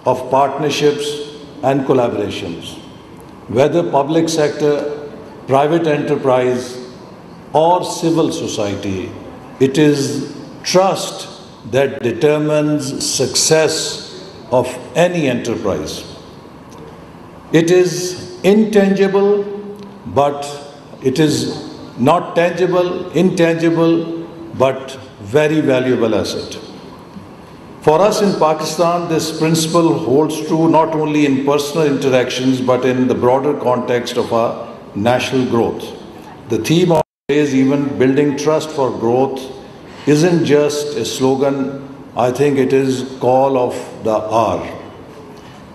of partnerships and collaborations. Whether public sector, private enterprise, or civil society, it is trust that determines success of any enterprise. It is intangible, but it is not tangible, intangible, but very valuable asset. For us in Pakistan, this principle holds true not only in personal interactions, but in the broader context of our national growth. The theme of today's event, building trust for growth, isn't just a slogan. I think it is call of the hour.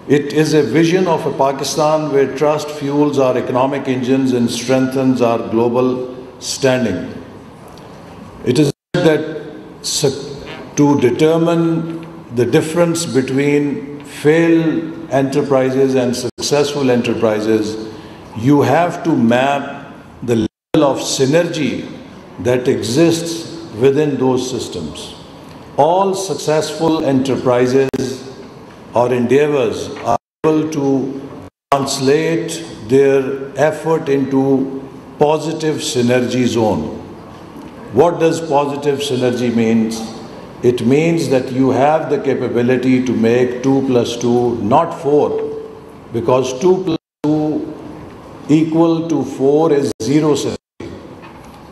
It is a vision of a Pakistan where trust fuels our economic engines and strengthens our global standing. It is said that to determine the difference between failed enterprises and successful enterprises, you have to map the level of synergy that exists within those systems. All successful enterprises or endeavors are able to translate their effort into positive synergy zone. What does positive synergy mean? It means that you have the capability to make 2 plus 2 not 4, because 2 plus 2 equal to 4 is zero synergy.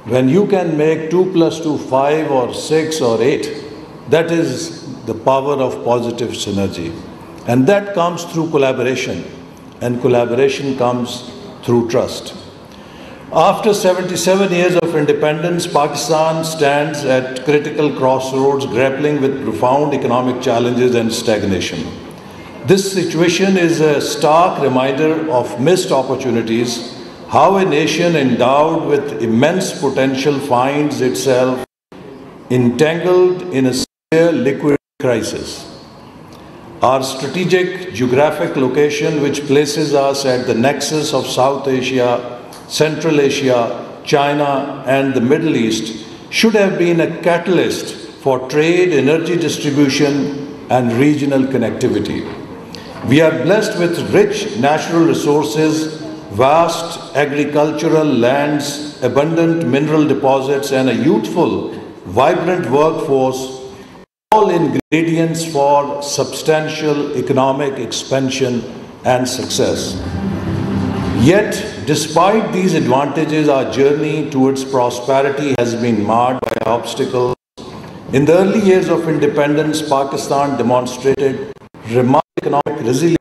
When you can make 2 plus 2 5 or 6 or 8, that is the power of positive synergy. And that comes through collaboration, and collaboration comes through trust. After 77 years of independence, Pakistan stands at critical crossroads, grappling with profound economic challenges and stagnation. This situation is a stark reminder of missed opportunities, how a nation endowed with immense potential finds itself entangled in a severe liquidity crisis. Our strategic geographic location, which places us at the nexus of South Asia, Central Asia, China, and the Middle East, should have been a catalyst for trade, energy distribution, and regional connectivity. We are blessed with rich natural resources, vast agricultural lands, abundant mineral deposits, and a youthful, vibrant workforce, all ingredients for substantial economic expansion and success. Yet, despite these advantages, our journey towards prosperity has been marred by obstacles. In the early years of independence, Pakistan demonstrated remarkable economic resilience